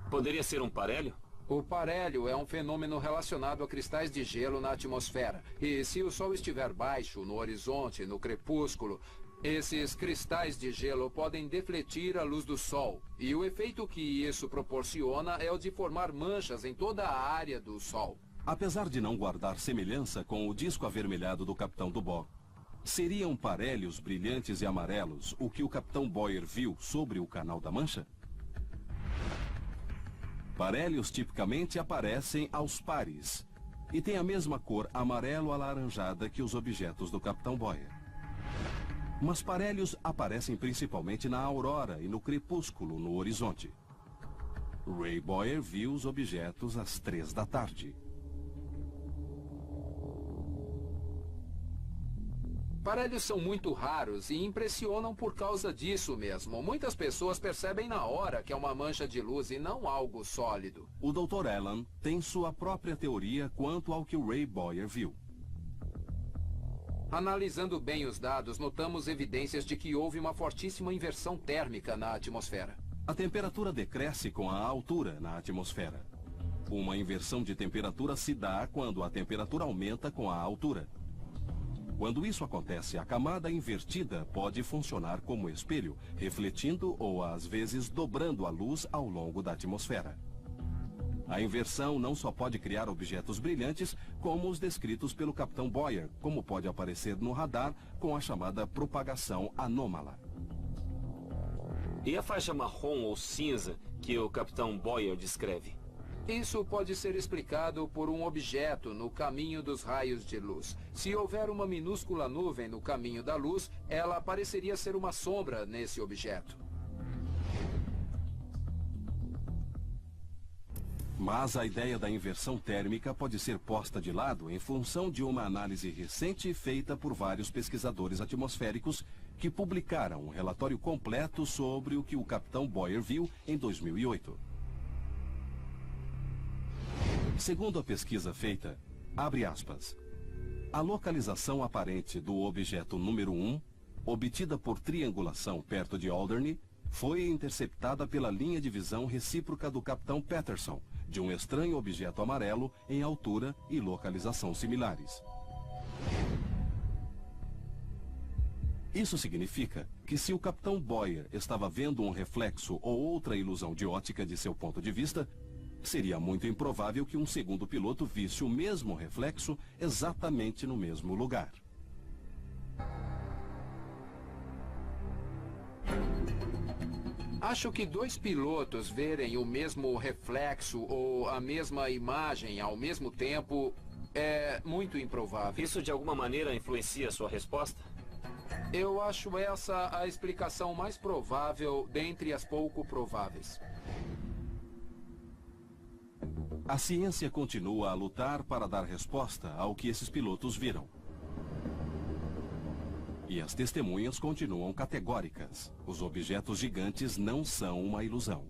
Poderia ser um parélio? O parélio é um fenômeno relacionado a cristais de gelo na atmosfera. E se o Sol estiver baixo, no horizonte, no crepúsculo, Esses cristais de gelo podem defletir a luz do sol, e o efeito que isso proporciona é o de formar manchas em toda a área do sol. Apesar de não guardar semelhança com o disco avermelhado do Capitão Dubois, seriam parelhos brilhantes e amarelos o que o Capitão Boyer viu sobre o Canal da Mancha? Parelhos tipicamente aparecem aos pares e têm a mesma cor amarelo-alaranjada que os objetos do Capitão Boyer. Mas parelhos aparecem principalmente na aurora e no crepúsculo no horizonte. Ray Boyer viu os objetos às 3 da tarde. Parelhos são muito raros e impressionam por causa disso mesmo. Muitas pessoas percebem na hora que é uma mancha de luz e não algo sólido. O Dr. Allen tem sua própria teoria quanto ao que Ray Boyer viu. Analisando bem os dados, notamos evidências de que houve uma fortíssima inversão térmica na atmosfera. A temperatura decresce com a altura na atmosfera. Uma inversão de temperatura se dá quando a temperatura aumenta com a altura. Quando isso acontece, a camada invertida pode funcionar como espelho, refletindo ou às vezes dobrando a luz ao longo da atmosfera. A inversão não só pode criar objetos brilhantes, como os descritos pelo Capitão Boyer, como pode aparecer no radar com a chamada propagação anômala. E a faixa marrom ou cinza que o Capitão Boyer descreve? Isso pode ser explicado por um objeto no caminho dos raios de luz. Se houver uma minúscula nuvem no caminho da luz, ela pareceria ser uma sombra nesse objeto. Mas a ideia da inversão térmica pode ser posta de lado em função de uma análise recente feita por vários pesquisadores atmosféricos que publicaram um relatório completo sobre o que o Capitão Boyer viu em 2008. Segundo a pesquisa feita, abre aspas, a localização aparente do objeto número 1, obtida por triangulação perto de Alderney, foi interceptada pela linha de visão recíproca do Capitão Patterson, de um estranho objeto amarelo em altura e localização similares. Isso significa que se o Capitão Boyer estava vendo um reflexo ou outra ilusão de ótica de seu ponto de vista, seria muito improvável que um segundo piloto visse o mesmo reflexo exatamente no mesmo lugar. Acho que 2 pilotos verem o mesmo reflexo ou a mesma imagem ao mesmo tempo é muito improvável. Isso de alguma maneira influencia a sua resposta? Eu acho essa a explicação mais provável dentre as pouco prováveis. A ciência continua a lutar para dar resposta ao que esses pilotos viram. E as testemunhas continuam categóricas. Os objetos gigantes não são uma ilusão.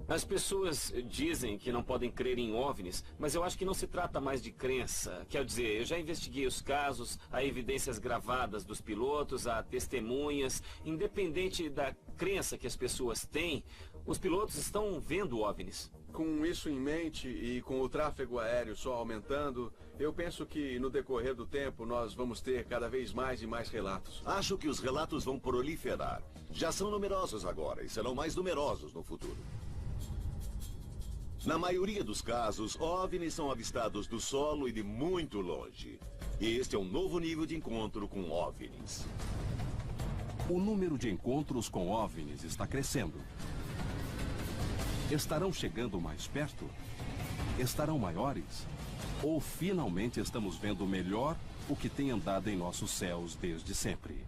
As pessoas dizem que não podem crer em OVNIs, mas eu acho que não se trata mais de crença. Quer dizer, eu já investiguei os casos, há evidências gravadas dos pilotos, há testemunhas. Independente da crença que as pessoas têm, os pilotos estão vendo OVNIs. Com isso em mente e com o tráfego aéreo só aumentando, eu penso que no decorrer do tempo nós vamos ter cada vez mais e mais relatos. Acho que os relatos vão proliferar. Já são numerosos agora e serão mais numerosos no futuro. Na maioria dos casos, OVNIs são avistados do solo e de muito longe. E este é um novo nível de encontro com OVNIs. O número de encontros com OVNIs está crescendo. Estarão chegando mais perto? Estarão maiores? Ou finalmente estamos vendo melhor o que tem andado em nossos céus desde sempre?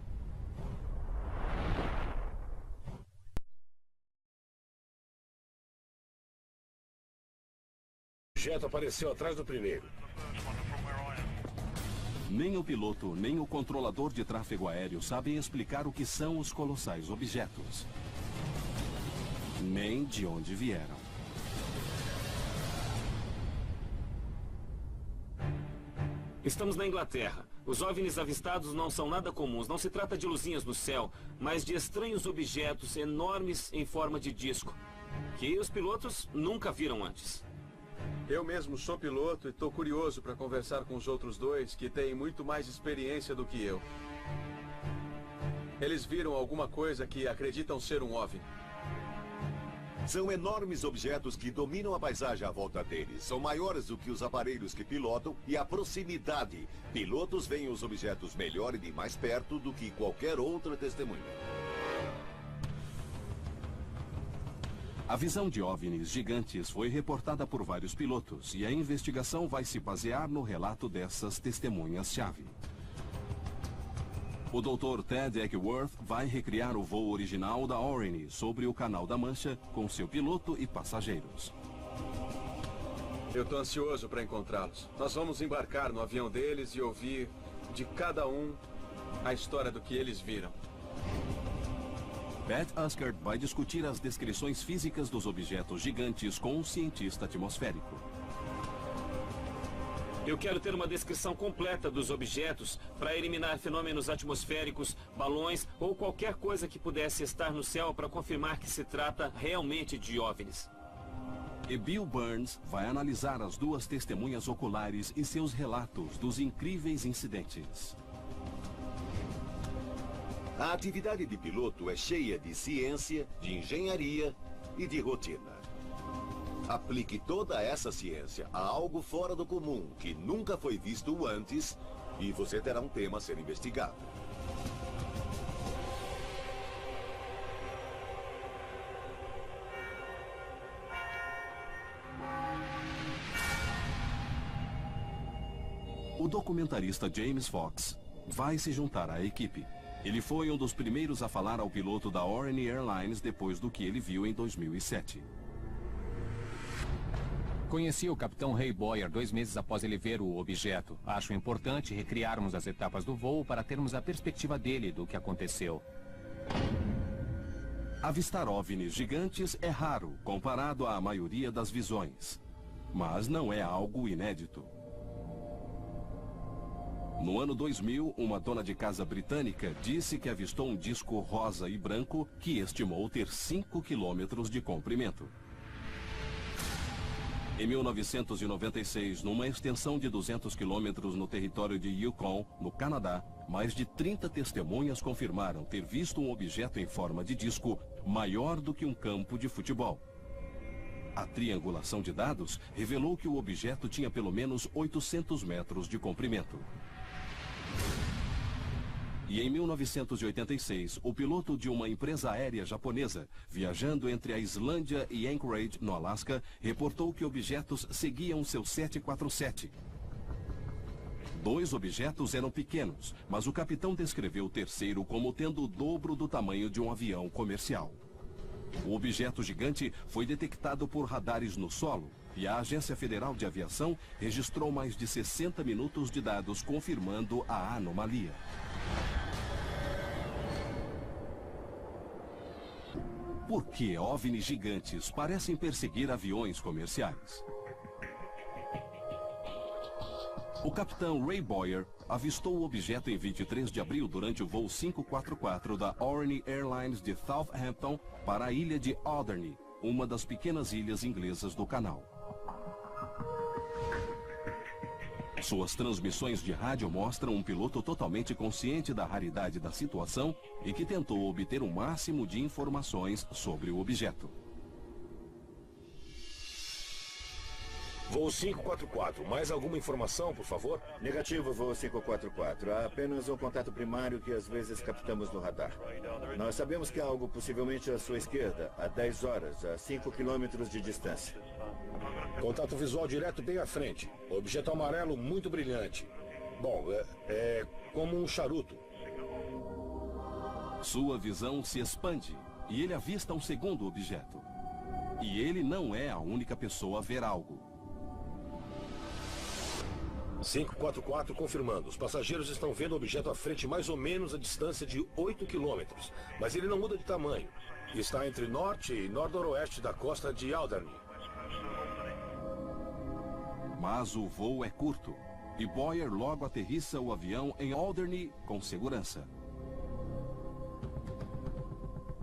O objeto apareceu atrás do primeiro. Nem o piloto, nem o controlador de tráfego aéreo sabem explicar o que são os colossais objetos. Nem de onde vieram. Estamos na Inglaterra. Os OVNIs avistados não são nada comuns. Não se trata de luzinhas no céu, mas de estranhos objetos enormes em forma de disco, que os pilotos nunca viram antes. Eu mesmo sou piloto e estou curioso para conversar com os outros dois que têm muito mais experiência do que eu. Eles viram alguma coisa que acreditam ser um OVNI. São enormes objetos que dominam a paisagem à volta deles. São maiores do que os aparelhos que pilotam e a proximidade. Pilotos veem os objetos melhor e de mais perto do que qualquer outra testemunha. A visão de OVNIs gigantes foi reportada por vários pilotos e a investigação vai se basear no relato dessas testemunhas-chave. O Dr. Ted Eckworth vai recriar o voo original da Orine sobre o Canal da Mancha com seu piloto e passageiros. Eu estou ansioso para encontrá-los. Nós vamos embarcar no avião deles e ouvir de cada um a história do que eles viram. Pat Uskert vai discutir as descrições físicas dos objetos gigantes com um cientista atmosférico. Eu quero ter uma descrição completa dos objetos para eliminar fenômenos atmosféricos, balões ou qualquer coisa que pudesse estar no céu para confirmar que se trata realmente de OVNIs. E Bill Burns vai analisar as duas testemunhas oculares e seus relatos dos incríveis incidentes. A atividade de piloto é cheia de ciência, de engenharia e de rotina. Aplique toda essa ciência a algo fora do comum, que nunca foi visto antes, e você terá um tema a ser investigado. O documentarista James Fox vai se juntar à equipe. Ele foi um dos primeiros a falar ao piloto da Orine Airlines depois do que ele viu em 2007. Conheci o capitão Ray Boyer 2 meses após ele ver o objeto. Acho importante recriarmos as etapas do voo para termos a perspectiva dele do que aconteceu. Avistar OVNIs gigantes é raro comparado à maioria das visões, mas não é algo inédito. No ano 2000, uma dona de casa britânica disse que avistou um disco rosa e branco que estimou ter 5 quilômetros de comprimento. Em 1996, numa extensão de 200 quilômetros no território de Yukon, no Canadá, mais de 30 testemunhas confirmaram ter visto um objeto em forma de disco maior do que um campo de futebol. A triangulação de dados revelou que o objeto tinha pelo menos 800 metros de comprimento. E em 1986, o piloto de uma empresa aérea japonesa, viajando entre a Islândia e Anchorage, no Alasca, reportou que objetos seguiam seu 747. 2 objetos eram pequenos, mas o capitão descreveu o terceiro como tendo o dobro do tamanho de um avião comercial. O objeto gigante foi detectado por radares no solo e a Agência Federal de Aviação registrou mais de 60 minutos de dados confirmando a anomalia. Por que OVNIs gigantes parecem perseguir aviões comerciais? O capitão Ray Boyer avistou o objeto em 23 de abril durante o voo 544 da Orine Airlines de Southampton para a ilha de Alderney, uma das pequenas ilhas inglesas do canal. Suas transmissões de rádio mostram um piloto totalmente consciente da raridade da situação e que tentou obter o máximo de informações sobre o objeto. Voo 544, mais alguma informação, por favor? Negativo, voo 544. Há apenas um contato primário que às vezes captamos no radar. Nós sabemos que há algo possivelmente à sua esquerda, a 10 horas, a 5 quilômetros de distância. Contato visual direto bem à frente. Objeto amarelo muito brilhante. Bom, é como um charuto. Sua visão se expande e ele avista um segundo objeto. E ele não é a única pessoa a ver algo. 544 confirmando. Os passageiros estão vendo o objeto à frente mais ou menos a distância de 8 quilômetros. Mas ele não muda de tamanho. Está entre norte e nordoroeste da costa de Alderney. Mas o voo é curto e Boyer logo aterrissa o avião em Alderney com segurança.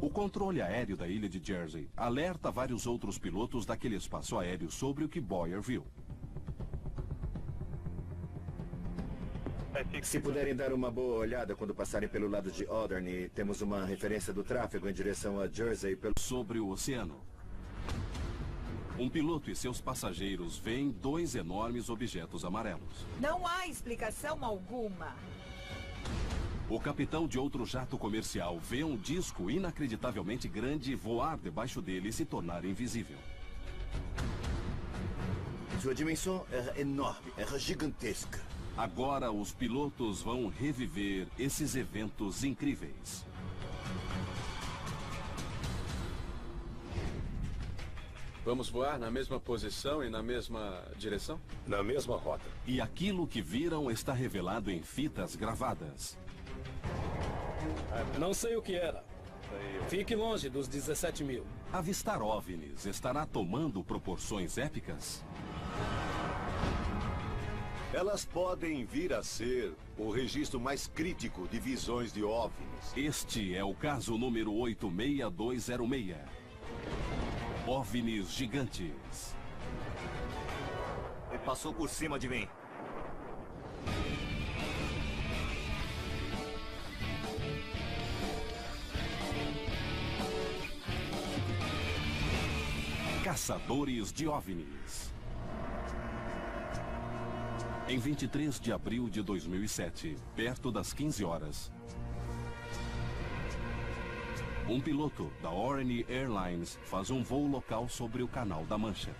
O controle aéreo da ilha de Jersey alerta vários outros pilotos daquele espaço aéreo sobre o que Boyer viu. Se puderem dar uma boa olhada quando passarem pelo lado de Alderney, temos uma referência do tráfego em direção a Jersey sobre o oceano. Um piloto e seus passageiros veem 2 enormes objetos amarelos. Não há explicação alguma. O capitão de outro jato comercial vê um disco inacreditavelmente grande voar debaixo dele e se tornar invisível. Sua dimensão era enorme, era gigantesca. Agora os pilotos vão reviver esses eventos incríveis. Vamos voar na mesma posição e na mesma direção? Na mesma rota. E aquilo que viram está revelado em fitas gravadas. Não sei o que era. Fique longe dos 17 mil. Avistar OVNIs estará tomando proporções épicas? Elas podem vir a ser o registro mais crítico de visões de OVNIs. Este é o caso número 86206. OVNIs gigantes. Ele passou por cima de mim. Caçadores de OVNIs. Em 23 de abril de 2007, perto das 15 horas, um piloto da Orany Airlines faz um voo local sobre o Canal da Mancha.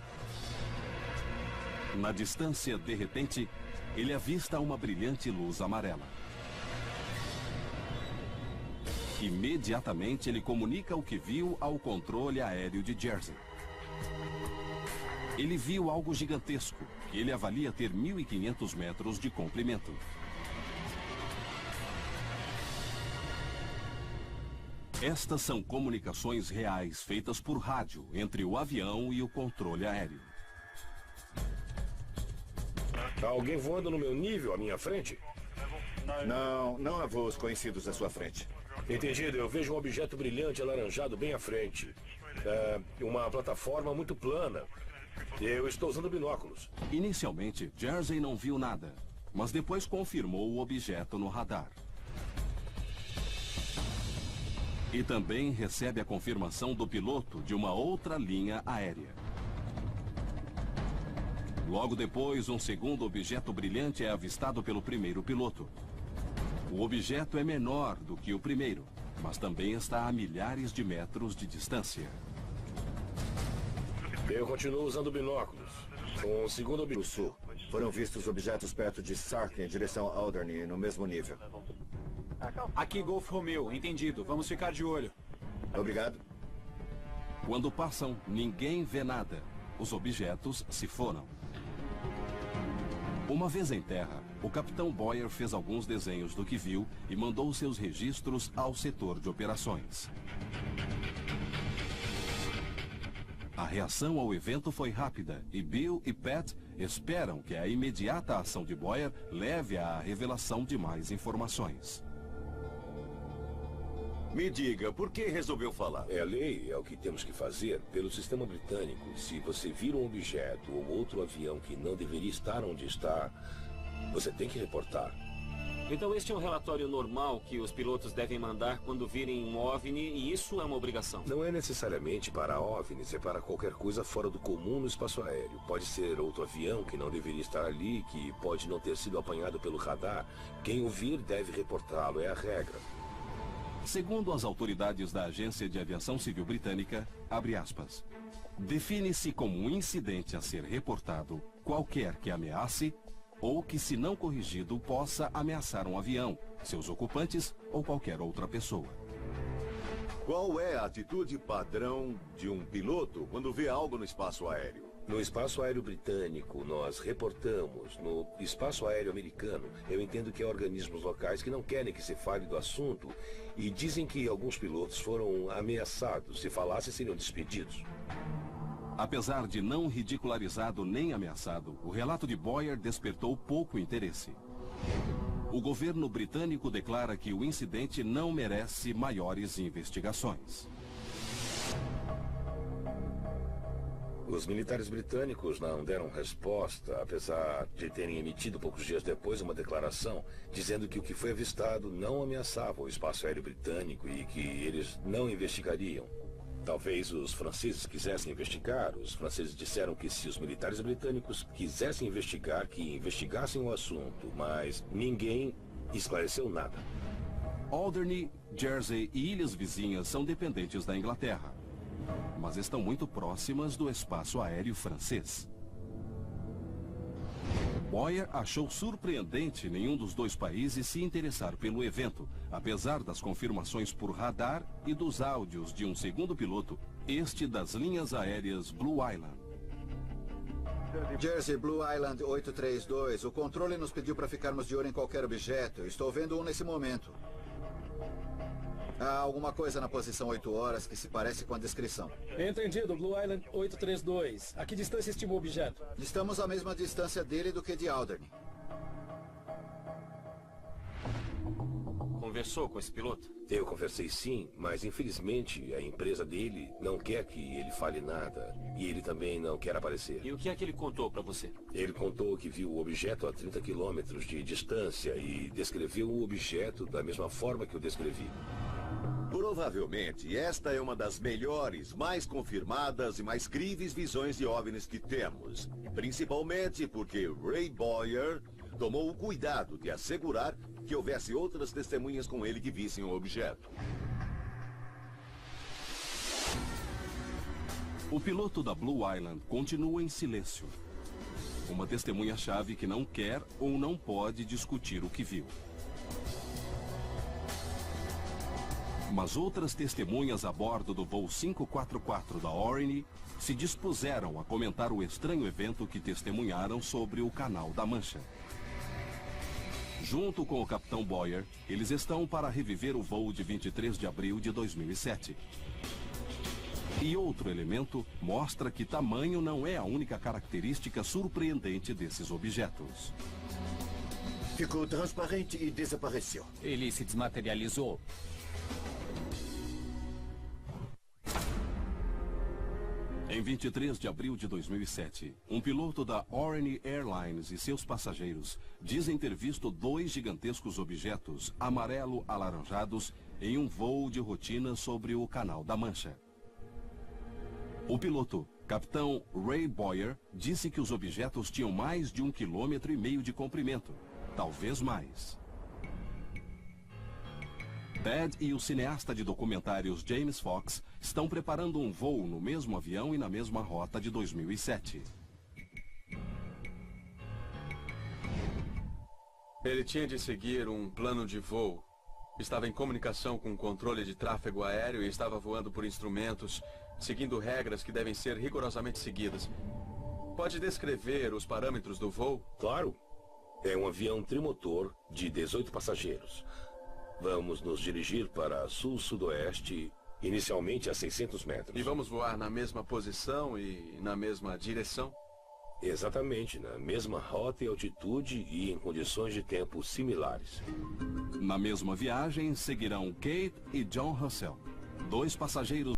Na distância, de repente, ele avista uma brilhante luz amarela. Imediatamente, ele comunica o que viu ao controle aéreo de Jersey. Ele viu algo gigantesco, que ele avalia ter 1.500 metros de comprimento. Estas são comunicações reais feitas por rádio entre o avião e o controle aéreo. Há alguém voando no meu nível, à minha frente? Não há voos conhecidos à sua frente. Entendido, eu vejo um objeto brilhante alaranjado bem à frente. É uma plataforma muito plana. Eu estou usando binóculos. Inicialmente, Jersey não viu nada, mas depois confirmou o objeto no radar. E também recebe a confirmação do piloto de uma outra linha aérea. Logo depois, um segundo objeto brilhante é avistado pelo primeiro piloto. O objeto é menor do que o primeiro, mas também está a milhares de metros de distância. Eu continuo usando binóculos. Um segundo No sul, foram vistos objetos perto de Sark em direção a Alderney, no mesmo nível. Aqui Golf Romeo, entendido. Vamos ficar de olho. Obrigado. Quando passam, ninguém vê nada. Os objetos se foram. Uma vez em terra, o capitão Boyer fez alguns desenhos do que viu e mandou seus registros ao setor de operações. A reação ao evento foi rápida e Bill e Pat esperam que a imediata ação de Boyer leve à revelação de mais informações. Me diga, por que resolveu falar? É a lei, é o que temos que fazer pelo sistema britânico. Se você vir um objeto ou outro avião que não deveria estar onde está, você tem que reportar. Então este é um relatório normal que os pilotos devem mandar quando virem um OVNI e isso é uma obrigação? Não é necessariamente para OVNIs, é para qualquer coisa fora do comum no espaço aéreo. Pode ser outro avião que não deveria estar ali, que pode não ter sido apanhado pelo radar. Quem o vir deve reportá-lo, é a regra. Segundo as autoridades da Agência de Aviação Civil Britânica, abre aspas, define-se como um incidente a ser reportado qualquer que ameace ou que, se não corrigido, possa ameaçar um avião, seus ocupantes ou qualquer outra pessoa. Qual é a atitude padrão de um piloto quando vê algo no espaço aéreo? No espaço aéreo britânico, nós reportamos. No espaço aéreo americano, eu entendo que há organismos locais que não querem que se fale do assunto e dizem que alguns pilotos foram ameaçados. Se falassem, seriam despedidos. Apesar de não ridicularizado nem ameaçado, o relato de Boyer despertou pouco interesse. O governo britânico declara que o incidente não merece maiores investigações. Os militares britânicos não deram resposta, apesar de terem emitido poucos dias depois uma declaração dizendo que o que foi avistado não ameaçava o espaço aéreo britânico e que eles não investigariam. Talvez os franceses quisessem investigar. Os franceses disseram que se os militares britânicos quisessem investigar, que investigassem o assunto, mas ninguém esclareceu nada. Alderney, Jersey e ilhas vizinhas são dependentes da Inglaterra, mas estão muito próximas do espaço aéreo francês. Boyer achou surpreendente nenhum dos dois países se interessar pelo evento, apesar das confirmações por radar e dos áudios de um segundo piloto, este das linhas aéreas Blue Island. Jersey, Blue Island 832. O controle nos pediu para ficarmos de olho em qualquer objeto. Estou vendo um nesse momento. Há alguma coisa na posição 8 horas que se parece com a descrição. Entendido, Blue Island 832. A que distância estima o objeto? Estamos à mesma distância dele do que de Alderney. Conversou com esse piloto? Eu conversei sim, mas infelizmente a empresa dele não quer que ele fale nada. E ele também não quer aparecer. E o que é que ele contou para você? Ele contou que viu o objeto a 30 quilômetros de distância e descreveu o objeto da mesma forma que eu descrevi. Provavelmente, esta é uma das melhores, mais confirmadas e mais críveis visões de OVNIs que temos. Principalmente porque Ray Boyer tomou o cuidado de assegurar que houvesse outras testemunhas com ele que vissem o objeto. O piloto da Blue Island continua em silêncio. Uma testemunha-chave que não quer ou não pode discutir o que viu. Mas outras testemunhas a bordo do voo 544 da Orne se dispuseram a comentar o estranho evento que testemunharam sobre o Canal da Mancha. Junto com o capitão Boyer, eles estão para reviver o voo de 23 de abril de 2007. E outro elemento mostra que tamanho não é a única característica surpreendente desses objetos. Ficou transparente e desapareceu. Ele se desmaterializou. Em 23 de abril de 2007, um piloto da Orne Airlines e seus passageiros dizem ter visto 2 gigantescos objetos amarelo-alaranjados em um voo de rotina sobre o Canal da Mancha. O piloto, capitão Ray Boyer, disse que os objetos tinham mais de 1,5 km de comprimento, talvez mais. Ted e o cineasta de documentários James Fox estão preparando um voo no mesmo avião e na mesma rota de 2007. Ele tinha de seguir um plano de voo. Estava em comunicação com o controle de tráfego aéreo e estava voando por instrumentos, seguindo regras que devem ser rigorosamente seguidas. Pode descrever os parâmetros do voo? Claro. É um avião trimotor de 18 passageiros. Vamos nos dirigir para sul-sudoeste, inicialmente a 600 metros. E vamos voar na mesma posição e na mesma direção? Exatamente, na mesma rota e altitude e em condições de tempo similares. Na mesma viagem, seguirão Kate e John Russell, 2 passageiros